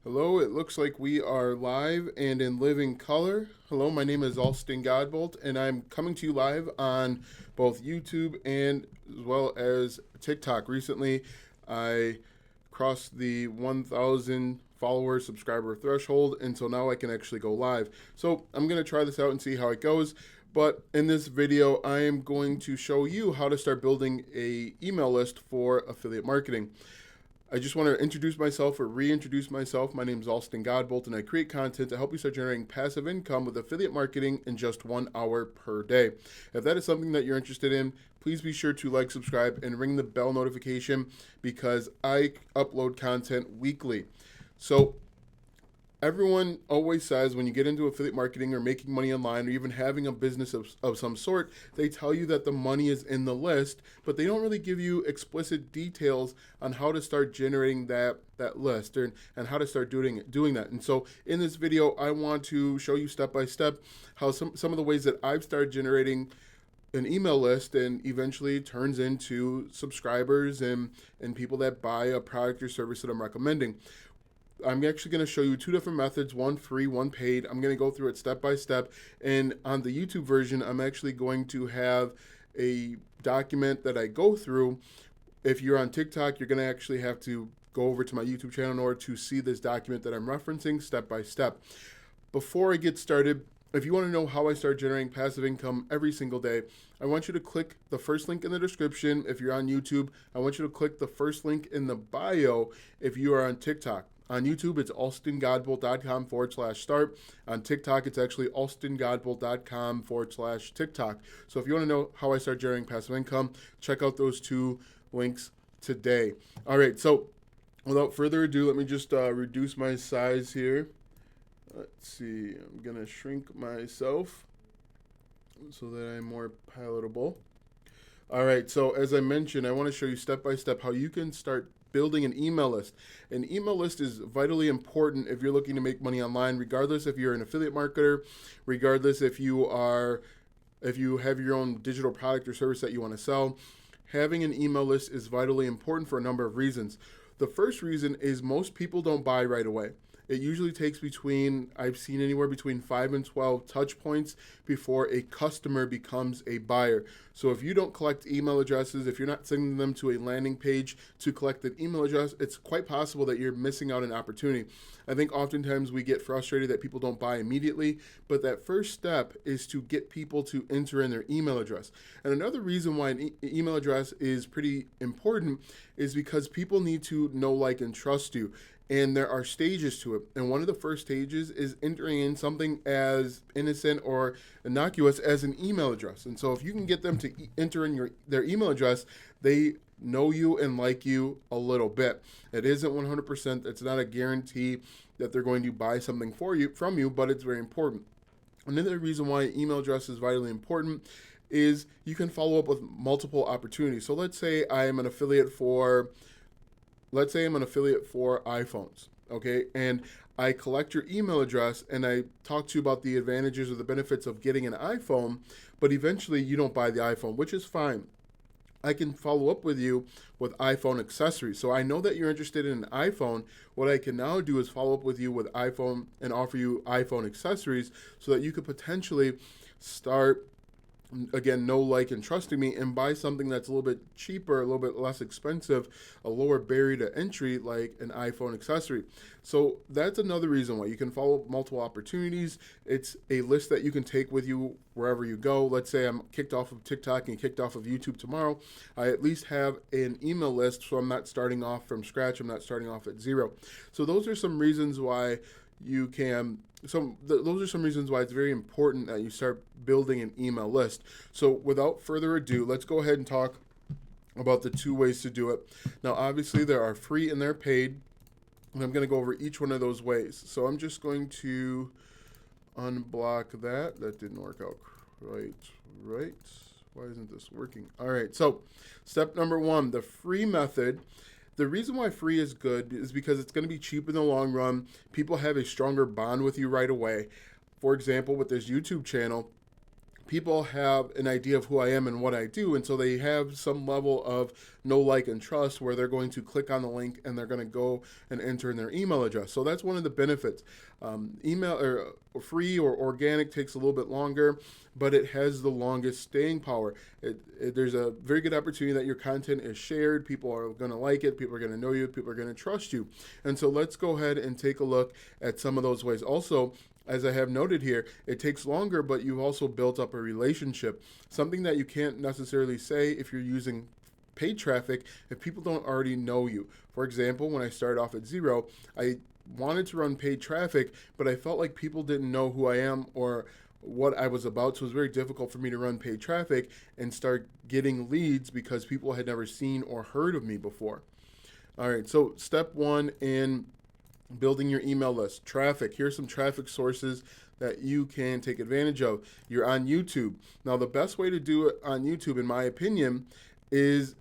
Hello, it looks like we are live and in living color. Hello, my name is Alston Godbolt, and I'm coming to you live on both YouTube and as well as TikTok. Recently, I crossed the 1,000 follower subscriber threshold, and so now I can actually go live. So I'm going to try this out and see how it goes. But in this video, I am going to show you how to start building a email list for affiliate marketing. I just want to introduce myself or reintroduce myself. My name is Alston Godbolt, and I create content to help you start generating passive income with affiliate marketing in just 1 hour per day. If that is something that you're interested in, please be sure to like, subscribe, and ring the bell notification because I upload content weekly. So everyone always says when you get into affiliate marketing or making money online or even having a business of some sort, they tell you that the money is in the list, but they don't really give you explicit details on how to start generating that list and how to start doing that. And so in this video, I want to show you step by step how some of the ways that I've started generating an email list and eventually turns into subscribers and people that buy a product or service that I'm recommending. I'm actually going to show you two different methods, one free, one paid. I'm going to go through it step by step. And on the YouTube version, I'm actually going to have a document that I go through. If you're on TikTok, you're going to actually have to go over to my YouTube channel in order to see this document that I'm referencing step by step. Before I get started, if you want to know how I start generating passive income every single day, I want you to click the first link in the description if you're on YouTube. I want you to click the first link in the bio if you are on TikTok. On YouTube, it's alstongodbolt.com/start. On TikTok, it's actually alstongodbolt.com/TikTok. So if you want to know how I start generating passive income, check out those two links today. All right, so without further ado, let me just reduce my size here. Let's see, I'm going to shrink myself so that I'm more palatable. All right, so as I mentioned, I want to show you step by step how you can start building an email list. An email list is vitally important if you're looking to make money online, regardless if you're an affiliate marketer, regardless if you have your own digital product or service that you want to sell. Having an email list is vitally important for a number of reasons. The first reason is most people don't buy right away. It usually takes I've seen anywhere between 5 and 12 touch points before a customer becomes a buyer. So if you don't collect email addresses, if you're not sending them to a landing page to collect an email address, it's quite possible that you're missing out on an opportunity. I think oftentimes we get frustrated that people don't buy immediately, but that first step is to get people to enter in their email address. And another reason why an email address is pretty important is because people need to know, like, and trust you. And there are stages to it. And one of the first stages is entering in something as innocent or innocuous as an email address. And so if you can get them to enter in their email address, they know you and like you a little bit. It isn't 100%. It's not a guarantee that they're going to buy something from you, but it's very important. Another reason why email address is vitally important is you can follow up with multiple opportunities. So let's say I'm an affiliate for iPhones, okay? And I collect your email address and I talk to you about the advantages or the benefits of getting an iPhone, but eventually you don't buy the iPhone, which is fine. I can follow up with you with iPhone accessories. So I know that you're interested in an iPhone. What I can now do is follow up with you with iPhone and offer you iPhone accessories so that you could potentially start, again, know, like, and trusting me and buy something that's a little bit cheaper, a little bit less expensive, a lower barrier to entry, like an iPhone accessory. So that's another reason why you can follow up multiple opportunities. It's a list that you can take with you wherever you go. Let's say I'm kicked off of TikTok and kicked off of YouTube tomorrow. I at least have an email list, so I'm not starting off from scratch. I'm not starting off at zero. So those are some reasons why those are some reasons why it's very important that you start building an email list. So without further ado, let's go ahead and talk about the two ways to do it. Now, obviously, there are free and they're paid, and I'm going to go over each one of those ways. So I'm just going to unblock that. That didn't work out right. Why isn't this working? All right, so step number one, the free method. The reason why free is good is because it's going to be cheap in the long run. People have a stronger bond with you right away. For example, with this YouTube channel, people have an idea of who I am and what I do, and so they have some level of know, like, and trust where they're going to click on the link and they're going to go and enter in their email address. So that's one of the benefits. Email or free or organic takes a little bit longer, but it has the longest staying power. There's a very good opportunity that your content is shared. People are going to like it. People are going to know you. People are going to trust you. And so let's go ahead and take a look at some of those ways. Also, as I have noted here, it takes longer, but you've also built up a relationship. Something that you can't necessarily say if you're using paid traffic if people don't already know you. For example, when I started off at zero, I wanted to run paid traffic, but I felt like people didn't know who I am or what I was about. So it was very difficult for me to run paid traffic and start getting leads because people had never seen or heard of me before. All right, so step one in building your email list. Traffic. Here's some traffic sources that you can take advantage of. You're on YouTube. Now, the best way to do it on YouTube, in my opinion, is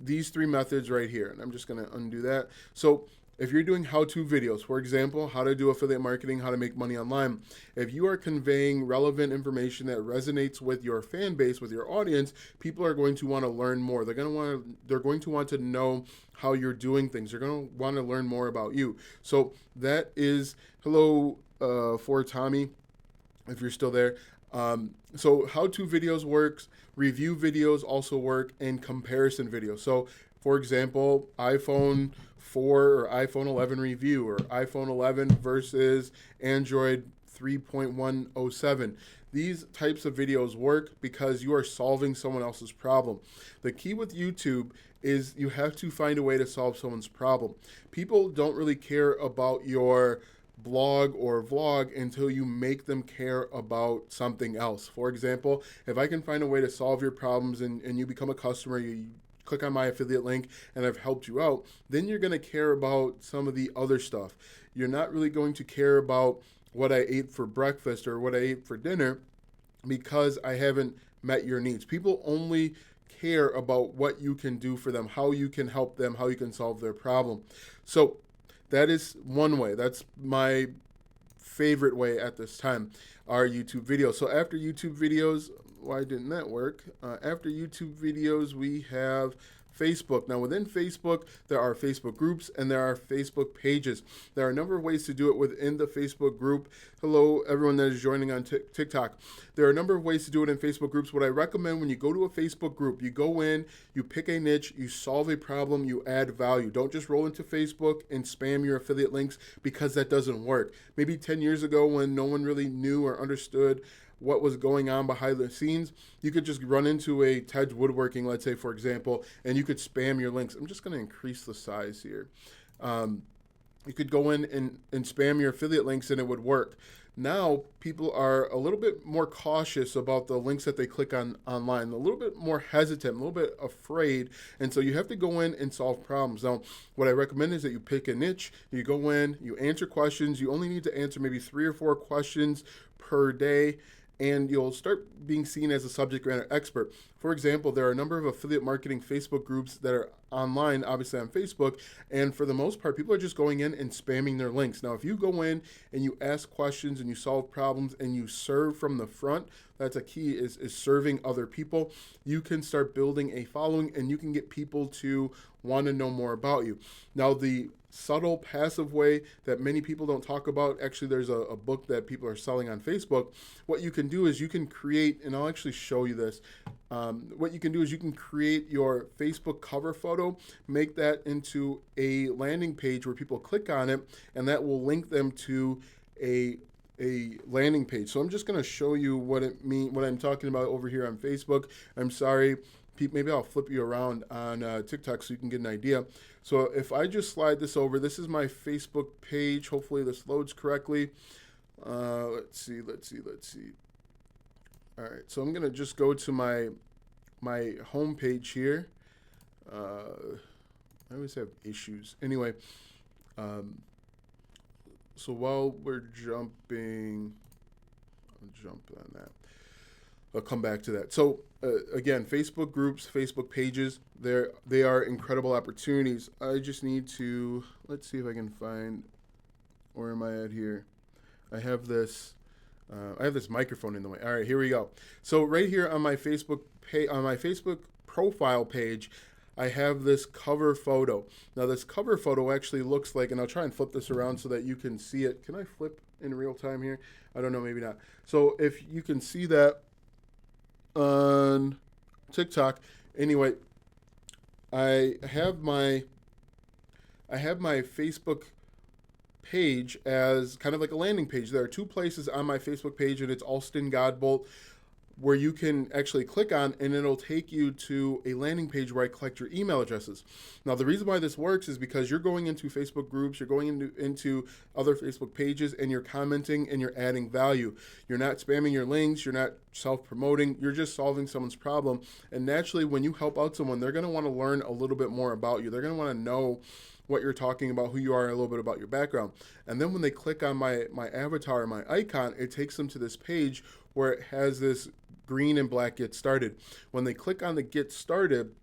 these three methods right here. And I'm just going to undo that. So if you're doing how-to videos, for example, how to do affiliate marketing, how to make money online, if you are conveying relevant information that resonates with your fan base, with your audience, people are going to want to learn more. They're going to want to know how you're doing things. They're going to want to learn more about you. So that is hello for Tommy, if you're still there. So how-to videos works, review videos also work, and comparison videos. So for example, iPhone 4 or iPhone 11 review, or iPhone 11 versus Android 3.107. These types of videos work because you are solving someone else's problem. The key with YouTube is you have to find a way to solve someone's problem. People don't really care about your blog or vlog until you make them care about something else. For example, if I can find a way to solve your problems and you become a customer, you click on my affiliate link and I've helped you out, then you're going to care about some of the other stuff. You're not really going to care about what I ate for breakfast or what I ate for dinner because I haven't met your needs. People only care about what you can do for them, how you can help them, how you can solve their problem. So that is one way. That's my favorite way at this time, are YouTube videos. So after YouTube videos, why didn't that work? After YouTube videos, we have Facebook. Now within Facebook, there are Facebook groups and there are Facebook pages. There are a number of ways to do it within the Facebook group. Hello, everyone that is joining on TikTok. There are a number of ways to do it in Facebook groups. What I recommend when you go to a Facebook group, you go in, you pick a niche, you solve a problem, you add value. Don't just roll into Facebook and spam your affiliate links because that doesn't work. Maybe 10 years ago when no one really knew or understood what was going on behind the scenes, you could just run into a Ted's Woodworking, let's say, for example, and you could spam your links. I'm just going to increase the size here. You could go in and spam your affiliate links and it would work. Now, people are a little bit more cautious about the links that they click on online, a little bit more hesitant, a little bit afraid, and so you have to go in and solve problems. Now, what I recommend is that you pick a niche, you go in, you answer questions. You only need to answer maybe 3 or 4 questions per day, and you'll start being seen as a subject matter expert. For example, there are a number of affiliate marketing Facebook groups that are online, obviously on Facebook, and for the most part, people are just going in and spamming their links. Now, if you go in and you ask questions and you solve problems and you serve from the front, that's a key, is serving other people. You can start building a following and you can get people to want to know more about you. Now, the subtle passive way that many people don't talk about, actually there's a book that people are selling on Facebook. What you can do is you can create, and I'll actually show you this, what you can do is you can create your Facebook cover photo, make that into a landing page where people click on it, and that will link them to a landing page. So I'm just going to show you what I'm talking about over here on Facebook. I'm sorry, maybe I'll flip you around on TikTok so you can get an idea. So if I just slide this over, this is my Facebook page. Hopefully this loads correctly. Let's see. All right, so I'm gonna just go to my home page here. I always have issues. Anyway, so while we're jumping, I'll jump on that. I'll come back to that. So again, Facebook groups, Facebook pages, they are incredible opportunities. I just need to, let's see if I can find, where am I at here? I have this I have this microphone in the way. All right, here we go. So right here on my Facebook page, on my Facebook profile page, I have this cover photo. Now this cover photo actually looks like, and I'll try and flip this around so that you can see it. Can I flip in real time here? I don't know, maybe not. So if you can see that on TikTok, anyway, I have my Facebook page as kind of like a landing page. There are two places on my Facebook page, and it's Alston Godbolt, where you can actually click on, and it'll take you to a landing page where I collect your email addresses. Now, the reason why this works is because you're going into Facebook groups, you're going into other Facebook pages, and you're commenting and you're adding value. You're not spamming your links, you're not self-promoting, you're just solving someone's problem. And naturally, when you help out someone, they're going to want to learn a little bit more about you. They're going to want to know what you're talking about, who you are, and a little bit about your background. And then when they click on my avatar, my icon, it takes them to this page where it has this green and black get started. When they click on the get started,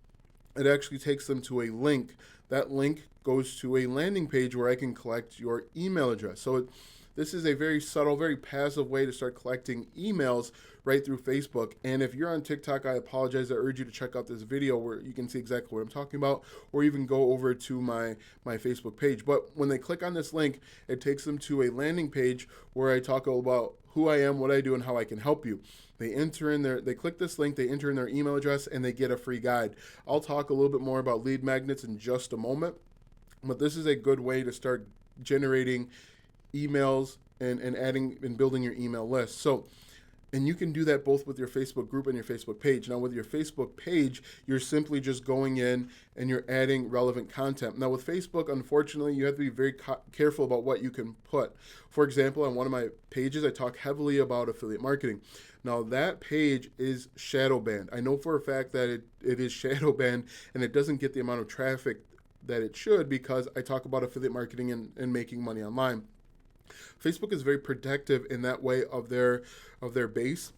it actually takes them to a link. That link goes to a landing page where I can collect your email address. So this is a very subtle, very passive way to start collecting emails right through Facebook. And if you're on TikTok, I apologize. I urge you to check out this video where you can see exactly what I'm talking about, or even go over to my Facebook page. But when they click on this link, it takes them to a landing page where I talk about who I am, what I do, and how I can help you. They click this link, they enter in their email address, and they get a free guide. I'll talk a little bit more about lead magnets in just a moment, but this is a good way to start generating emails and adding and building your email list. So, and you can do that both with your Facebook group and your Facebook page. Now, with your Facebook page, you're simply just going in and you're adding relevant content. Now, with Facebook, unfortunately, you have to be very careful about what you can put. For example, on one of my pages, I talk heavily about affiliate marketing. Now, that page is shadow banned. I know for a fact that it is shadow banned, and it doesn't get the amount of traffic that it should because I talk about affiliate marketing and making money online. Facebook is very protective in that way of their base.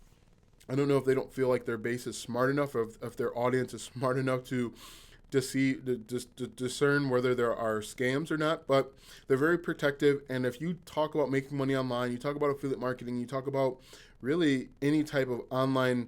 I don't know if they don't feel like their base is smart enough, or if their audience is smart enough to discern whether there are scams or not, but they're very protective. And if you talk about making money online, you talk about affiliate marketing, you talk about really any type of online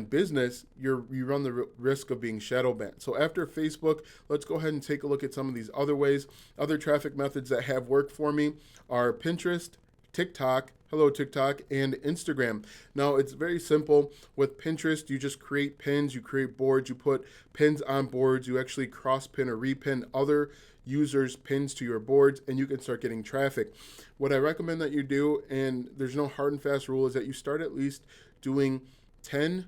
business, you run the risk of being shadow banned. So after Facebook, let's go ahead and take a look at some of these other ways. Other traffic methods that have worked for me are Pinterest, TikTok, hello TikTok, and Instagram. Now it's very simple. With Pinterest, you just create pins, you create boards, you put pins on boards, you actually cross pin or repin other users' pins to your boards, and you can start getting traffic. What I recommend that you do, and there's no hard and fast rule, is that you start at least doing 10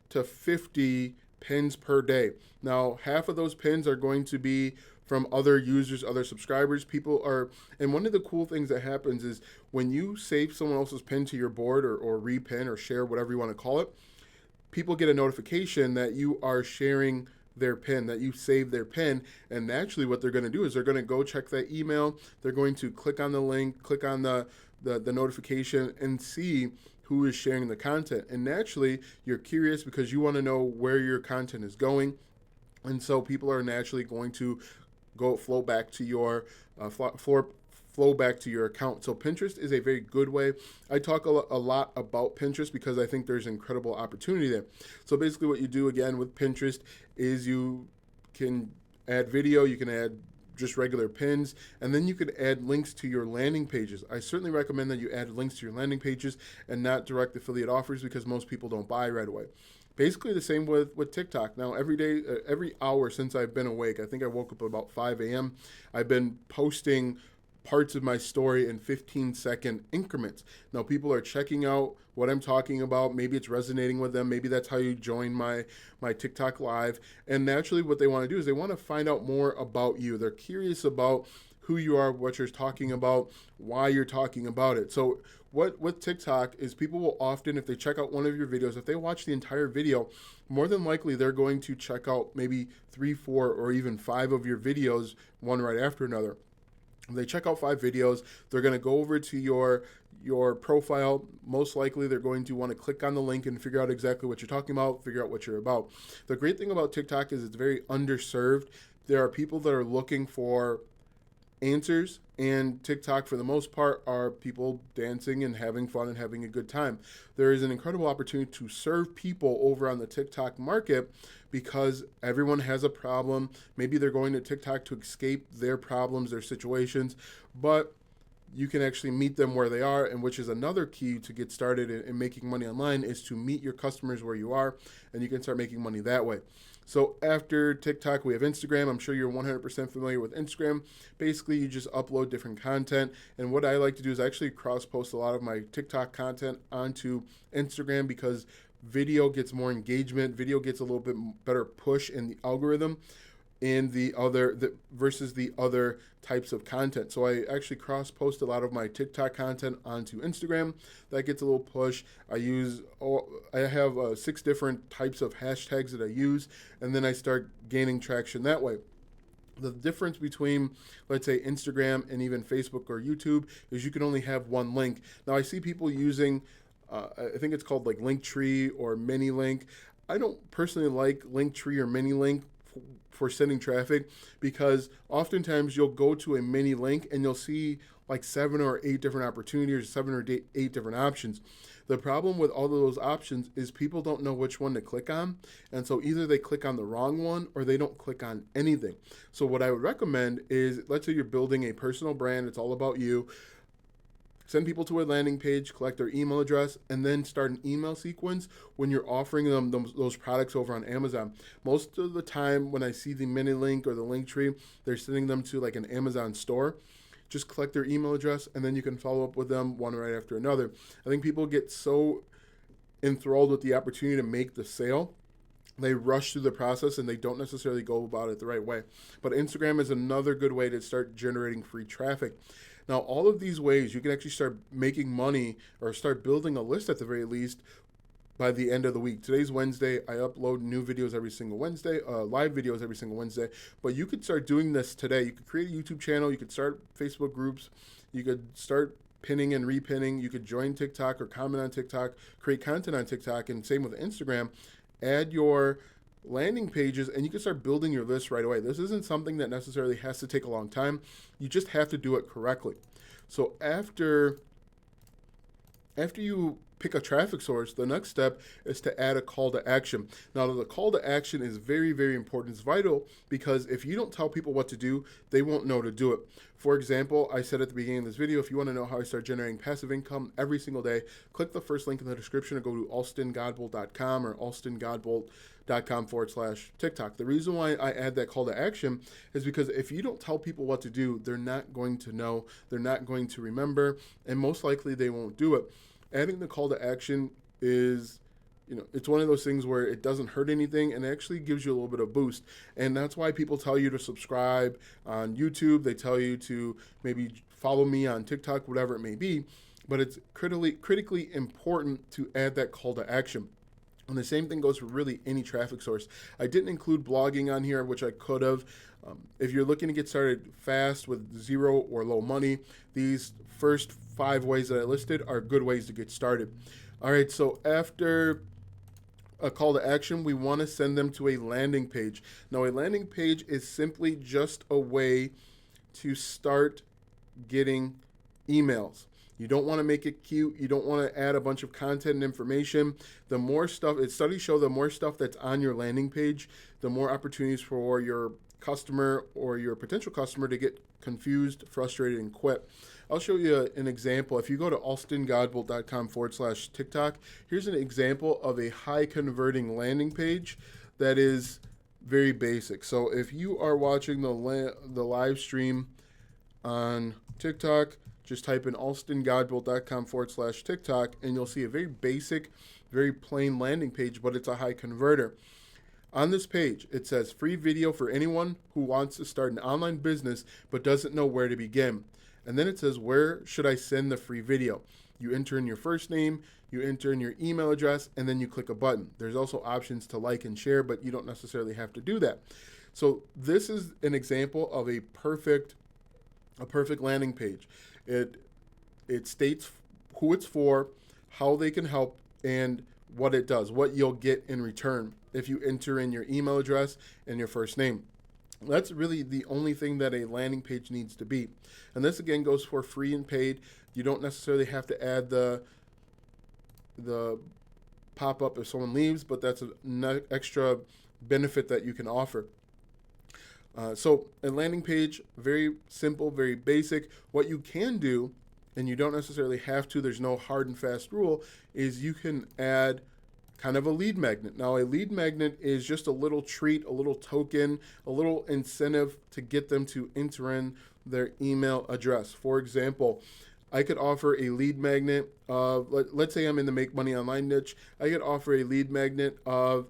to 50 pins per day. Now, half of those pins are going to be from other users, other subscribers. And one of the cool things that happens is when you save someone else's pin to your board or repin or share, whatever you want to call it, people get a notification that you are sharing their pin, that you saved their pin. And naturally what they're going to do is they're going to go check that email. They're going to click on the link, click on the notification, and see who is sharing the content. And naturally, you're curious because you want to know where your content is going. And so people are naturally going to flow back to your account. So Pinterest is a very good way. I talk a lot about Pinterest because I think there's incredible opportunity there. So basically what you do again with Pinterest is you can add video, you can add just regular pins, and then you could add links to your landing pages. I certainly recommend that you add links to your landing pages and not direct affiliate offers because most people don't buy right away. Basically the same with TikTok. Now every day, every hour since I've been awake, I think I woke up about 5 a.m., I've been posting parts of my story in 15-second increments. Now people are checking out what I'm talking about. Maybe it's resonating with them. Maybe that's how you join my TikTok live. And naturally what they want to do is they want to find out more about you. They're curious about who you are, what you're talking about, why you're talking about it. So what with TikTok is people will often, if they check out one of your videos, if they watch the entire video, more than likely they're going to check out maybe 3, 4, or even 5 of your videos, one right after another. If they check out 5 videos, they're going to go over to your profile. Most likely they're going to want to click on the link and figure out exactly what you're talking about, figure out what you're about. The great thing about TikTok is it's very underserved. There are people that are looking for answers and TikTok, for the most part, are people dancing and having fun and having a good time. There is an incredible opportunity to serve people over on the TikTok market because everyone has a problem. Maybe they're going to TikTok to escape their problems, their situations, but you can actually meet them where they are, and which is another key to get started in making money online, is to meet your customers where you are, and you can start making money that way. So after TikTok, we have Instagram. I'm sure you're 100% familiar with Instagram. Basically, you just upload different content. And what I like to do is actually cross-post a lot of my TikTok content onto Instagram because video gets more engagement. Video gets a little bit better push in the algorithm in versus the other types of content. So I actually cross post a lot of my TikTok content onto Instagram. That gets a little push. I have 6 different types of hashtags that I use, and then I start gaining traction that way. The difference between, let's say, Instagram and even Facebook or YouTube is you can only have one link. Now I see people using I think it's called like Linktree or ManyLink. I don't personally like Linktree or ManyLink for sending traffic because oftentimes you'll go to a mini link and you'll see like 7 or 8 different opportunities, 7 or 8 different options. The problem with all of those options is people don't know which one to click on, and so either they click on the wrong one or they don't click on anything. So what I would recommend is, let's say you're building a personal brand, it's all about you. Send people to a landing page, collect their email address, and then start an email sequence when you're offering them those products over on Amazon. Most of the time when I see the mini link or the Linktree, they're sending them to like an Amazon store. Just collect their email address, and then you can follow up with them one right after another. I think people get so enthralled with the opportunity to make the sale, they rush through the process and they don't necessarily go about it the right way. But Instagram is another good way to start generating free traffic. Now, all of these ways, you can actually start making money or start building a list at the very least by the end of the week. Today's Wednesday. I upload new videos every single Wednesday, live videos every single Wednesday. But you could start doing this today. You could create a YouTube channel. You could start Facebook groups. You could start pinning and repinning. You could join TikTok or comment on TikTok, create content on TikTok, and same with Instagram. Add your landing pages, and you can start building your list right away. This isn't something that necessarily has to take a long time. You just have to do it correctly. So after you pick a traffic source, the next step is to add a call to action. Now, the call to action is very, very important. It's vital because if you don't tell people what to do, they won't know to do it. For example, I said at the beginning of this video, if you want to know how I start generating passive income every single day, click the first link in the description or go to alstongodbolt.com or alstongodbolt.com/TikTok. The reason why I add that call to action is because if you don't tell people what to do, they're not going to know, they're not going to remember, and most likely they won't do it. Adding the call to action is, it's one of those things where it doesn't hurt anything and it actually gives you a little bit of boost. And that's why people tell you to subscribe on YouTube. They tell you to maybe follow me on TikTok, whatever it may be. But it's critically important to add that call to action. And the same thing goes for really any traffic source. I didn't include blogging on here, which I could have. If you're looking to get started fast with zero or low money, these first 5 ways that I listed are good ways to get started. All right, so after a call to action, we want to send them to a landing page. Now, a landing page is simply just a way to start getting emails. You don't want to make it cute. You don't want to add a bunch of content and information. The more stuff, studies show the more stuff that's on your landing page, the more opportunities for your customer or your potential customer to get confused, frustrated, and quit. I'll show you an example. If you go to alstongodbolt.com/TikTok, here's an example of a high converting landing page that is very basic. So if you are watching the live stream on TikTok, just type in alstongodbolt.com/TikTok and you'll see a very basic, very plain landing page, but it's a high converter. On this page, it says free video for anyone who wants to start an online business but doesn't know where to begin. And then it says, where should I send the free video? You enter in your first name, you enter in your email address, and then you click a button. There's also options to like and share, but you don't necessarily have to do that. So this is an example of a perfect landing page. It states who it's for, how they can help, and what it does, what you'll get in return if you enter in your email address and your first name. That's really the only thing that a landing page needs to be. And this again goes for free and paid. You don't necessarily have to add the pop up if someone leaves, but that's an extra benefit that you can offer. So a landing page, very simple, very basic. What you can do, and you don't necessarily have to, there's no hard and fast rule, is you can add kind of a lead magnet. Now, a lead magnet is just a little treat, a little token, a little incentive to get them to enter in their email address. For example, I could offer a lead magnet of, let's say I'm in the make money online niche, I could offer a lead magnet of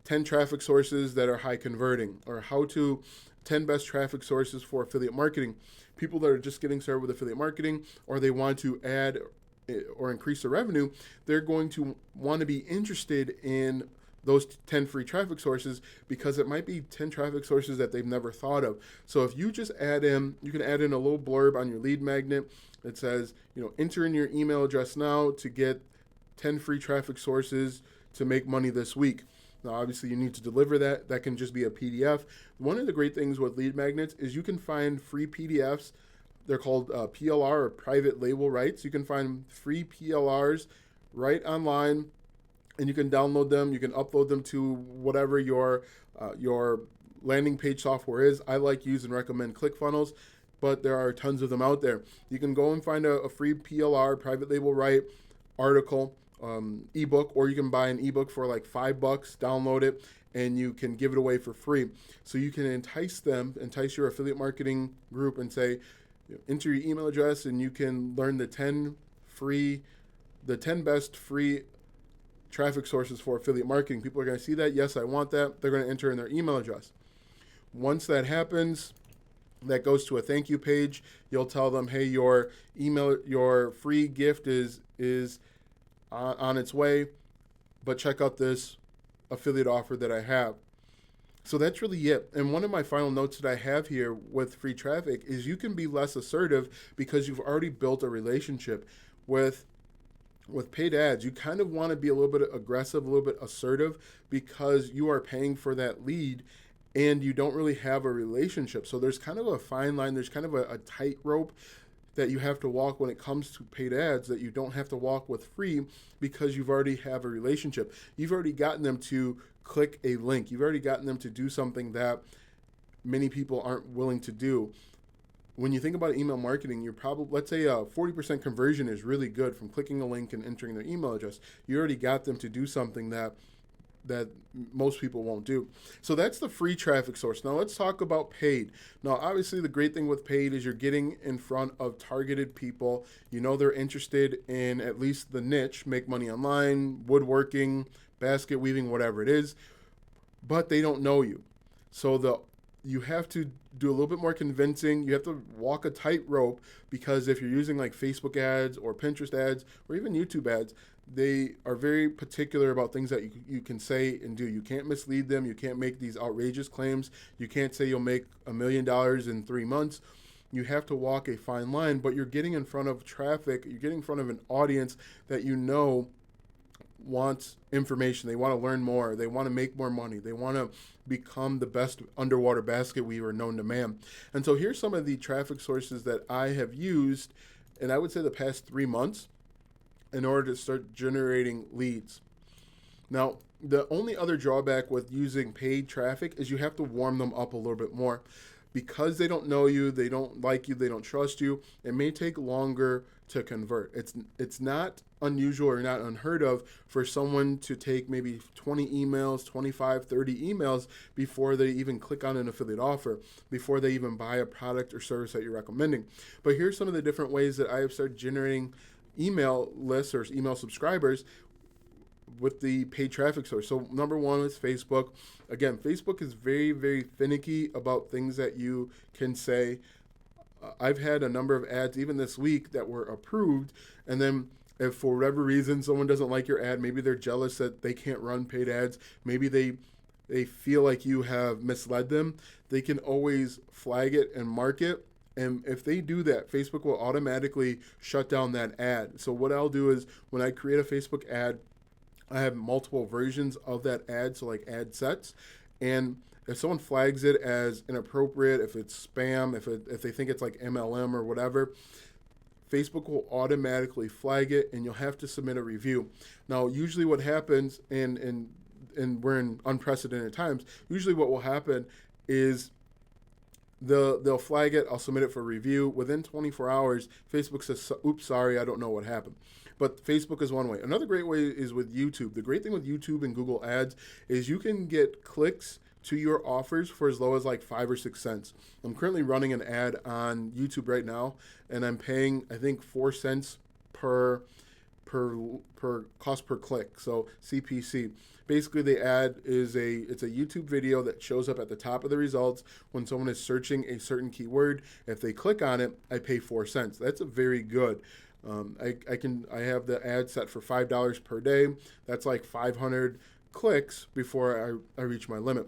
10 traffic sources that are high converting, or how to 10 best traffic sources for affiliate marketing. People that are just getting started with affiliate marketing, or they want to add or increase their revenue, they're going to want to be interested in those 10 free traffic sources because it might be 10 traffic sources that they've never thought of. So if you just add in, you can add in a little blurb on your lead magnet that says, enter in your email address now to get 10 free traffic sources to make money this week. Now, obviously, you need to deliver that. That can just be a PDF. One of the great things with lead magnets is you can find free PDFs. They're called PLR, or private label rights. You can find free PLRs right online, and you can download them. You can upload them to whatever your landing page software is. I like, use, and recommend ClickFunnels, but there are tons of them out there. You can go and find a free PLR, private label right article, ebook, or you can buy an ebook for like $5, download it, and you can give it away for free. So you can entice your affiliate marketing group and say, enter your email address and you can learn the 10 best free traffic sources for affiliate marketing. People are going to see that. Yes, I want that. They're going to enter in their email address. Once that happens, that goes to a thank you page. You'll tell them, hey, your free gift is on its way, but check out this affiliate offer that I have. So that's really it. And one of my final notes that I have here with free traffic is you can be less assertive because you've already built a relationship. With paid ads, you kind of want to be a little bit aggressive, a little bit assertive, because you are paying for that lead and you don't really have a relationship. So there's kind of a fine line, there's kind of a tightrope that you have to walk when it comes to paid ads that you don't have to walk with free, because you've already have a relationship. You've already gotten them to click a link. You've already gotten them to do something that many people aren't willing to do. When you think about email marketing, you're probably, let's say a 40% conversion is really good from clicking a link and entering their email address. You already got them to do something that most people won't do. So that's the free traffic source. Now let's talk about paid. Now, obviously the great thing with paid is you're getting in front of targeted people. They're interested in at least the niche, make money online, woodworking, basket weaving, whatever it is, but they don't know you. So you have to do a little bit more convincing. You have to walk a tightrope, because if you're using like Facebook ads or Pinterest ads or even YouTube ads, they are very particular about things that you can say and do. You can't mislead them. You can't make these outrageous claims. You can't say you'll make $1 million in 3 months. You have to walk a fine line, but you're getting in front of traffic. You're getting in front of an audience that wants information. They want to learn more. They want to make more money. They want to become the best underwater basket weaver known to man. And so here's some of the traffic sources that I have used, and I would say the past 3 months, in order to start generating leads. Now, the only other drawback with using paid traffic is you have to warm them up a little bit more. Because they don't know you, they don't like you, they don't trust you, it may take longer to convert. It's not unusual or not unheard of for someone to take maybe 20 emails, 25, 30 emails before they even click on an affiliate offer, before they even buy a product or service that you're recommending. But here's some of the different ways that I have started generating email lists or email subscribers with the paid traffic source. So number one is Facebook. Again, Facebook is very, very finicky about things that you can say. I've had a number of ads even this week that were approved, and then if for whatever reason someone doesn't like your ad, maybe they're jealous that they can't run paid ads, maybe they feel like you have misled them, they can always flag it and mark it. And if they do that, Facebook will automatically shut down that ad. So what I'll do is when I create a Facebook ad, I have multiple versions of that ad, so like ad sets. And if someone flags it as inappropriate, if it's spam, if they think it's like MLM or whatever, Facebook will automatically flag it, and you'll have to submit a review. Now, usually what happens, and we're in unprecedented times, usually what will happen is they'll flag it, I'll submit it for review. Within 24 hours, Facebook says, oops, sorry, I don't know what happened. But Facebook is one way. Another great way is with YouTube. The great thing with YouTube and Google Ads is you can get clicks to your offers for as low as like 5 or 6 cents. I'm currently running an ad on YouTube right now, and I'm paying, I think, 4 cents per cost per click, so CPC. Basically, the ad is it's a YouTube video that shows up at the top of the results when someone is searching a certain keyword. If they click on it, I pay 4 cents. That's a very good. I have the ad set for $5 per day. That's like 500 clicks before I reach my limit.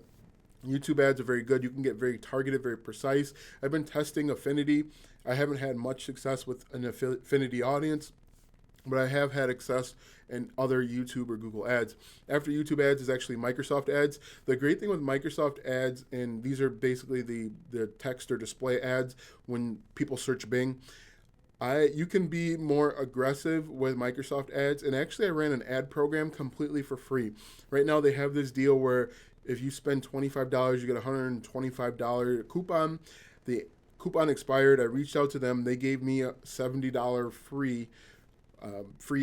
YouTube ads are very good. You can get very targeted, very precise. I've been testing Affinity. I haven't had much success with an Affinity audience, but I have had success in other YouTube or Google ads. After YouTube ads is actually Microsoft ads. The great thing with Microsoft ads, and these are basically the text or display ads when people search Bing, you can be more aggressive with Microsoft ads. And actually, I ran an ad program completely for free. Right now, they have this deal where if you spend $25, you get a $125 coupon. The coupon expired. I reached out to them. They gave me a $70 free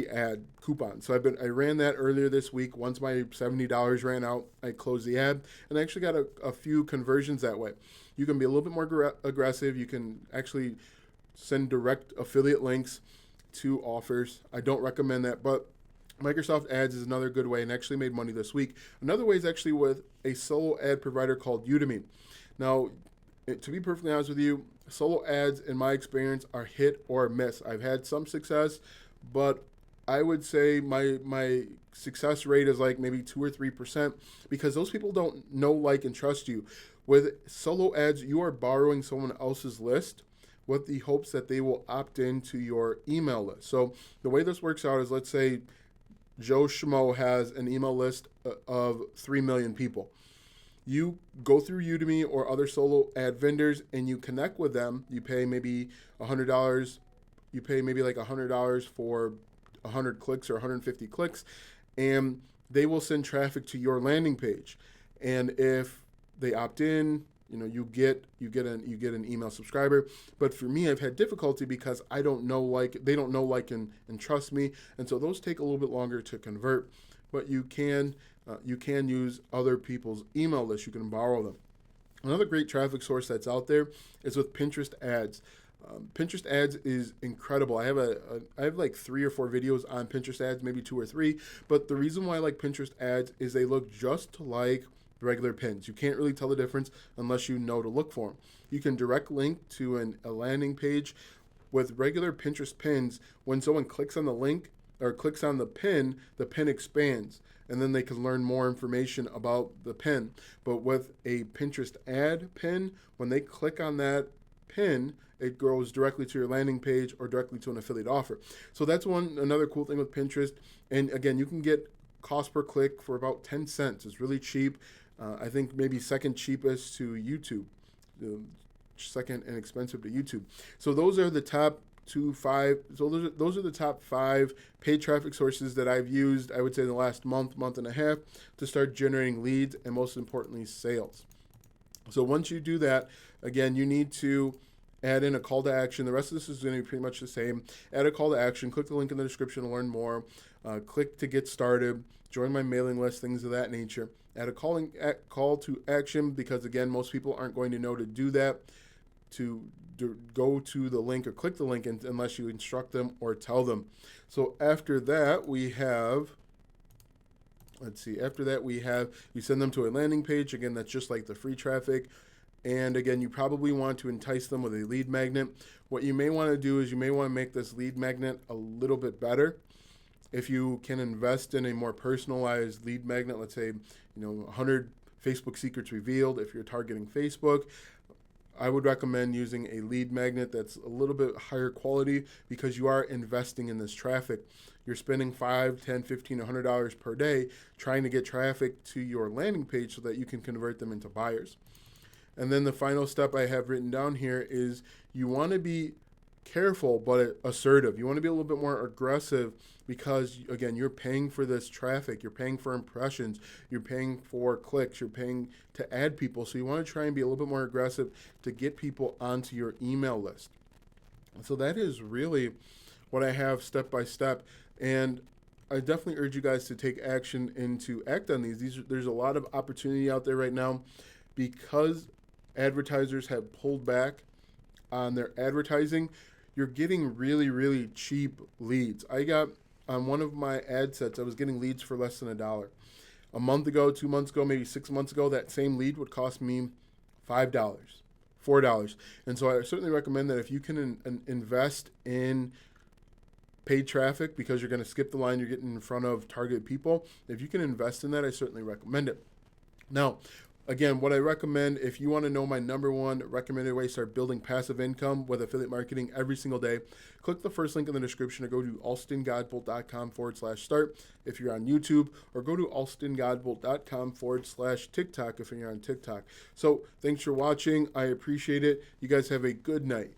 ad coupon. So I ran that earlier this week. Once my $70 ran out, I closed the ad, and I actually got a few conversions that way. You can be a little bit more aggressive. You can actually send direct affiliate links to offers. I don't recommend that, but Microsoft Ads is another good way, and actually made money this week. Another way is actually with a solo ad provider called Udemy. Now, to be perfectly honest with you, solo ads, in my experience, are hit or miss. I've had some success, but I would say my success rate is like maybe 2 or 3% because those people don't know, like, and trust you. With solo ads, you are borrowing someone else's list with the hopes that they will opt into your email list. So the way this works out is, let's say Joe Schmo has an email list of 3 million people. You go through Udemy or other solo ad vendors and you connect with them. You pay maybe $100. You pay maybe like $100 for 100 clicks or 150 clicks, and they will send traffic to your landing page. And if they opt in, you get an email subscriber. But for me, I've had difficulty because they don't know, like, and trust me, and so those take a little bit longer to convert. But you can use other people's email lists. You can borrow them. Another great traffic source that's out there is with Pinterest ads. Pinterest ads is incredible. I have like 3 or 4 videos on Pinterest ads, maybe 2 or 3. But the reason why I like Pinterest ads is they look just like regular pins. You can't really tell the difference unless you know to look for them. You can direct link to a landing page. With regular Pinterest pins, when someone clicks on the link or clicks on the pin expands, and then they can learn more information about the pin. But with a Pinterest ad pin, when they click on that pin, it goes directly to your landing page or directly to an affiliate offer. So that's another cool thing with Pinterest. And again, you can get cost per click for about 10 cents. It's really cheap. I think maybe second cheapest to YouTube, second inexpensive to YouTube. So those are the top 5. So those are the top 5 paid traffic sources that I've used, I would say, in the last month and a half to start generating leads and, most importantly, sales. So once you do that, again, you need to add in a call to action. The rest of this is going to be pretty much the same. Add a call to action. Click the link in the description to learn more. Click to get started. Join my mailing list, things of that nature. Add a call to action because, again, most people aren't going to know to do that, to go to the link or click the link unless you instruct them or tell them. So after that, we have, you send them to a landing page. Again, that's just like the free traffic. And again, you probably want to entice them with a lead magnet. What you may want to do is you may want to make this lead magnet a little bit better. If you can invest in a more personalized lead magnet, let's say, 100 Facebook secrets revealed, if you're targeting Facebook, I would recommend using a lead magnet that's a little bit higher quality because you are investing in this traffic. You're spending $5, $10, $15, $100 per day trying to get traffic to your landing page so that you can convert them into buyers. And then the final step I have written down here is you want to be careful but assertive. You want to be a little bit more aggressive because, again, you're paying for this traffic. You're paying for impressions. You're paying for clicks. You're paying to add people. So you want to try and be a little bit more aggressive to get people onto your email list. So that is really what I have step by step. And I definitely urge you guys to take action and to act on these. There's a lot of opportunity out there right now because advertisers have pulled back on their advertising. You're getting really, really cheap leads. I got on one of my ad sets, I was getting leads for less than $1. A month ago, 2 months ago, maybe 6 months ago, that same lead would cost me $5, $4. And so I certainly recommend that if you can invest in paid traffic because you're going to skip the line, you're getting in front of targeted people. If you can invest in that, I certainly recommend it. Now, again, what I recommend, if you want to know my number one recommended way to start building passive income with affiliate marketing every single day, click the first link in the description or go to alstongodbolt.com/start if you're on YouTube, or go to alstongodbolt.com/TikTok if you're on TikTok. So thanks for watching. I appreciate it. You guys have a good night.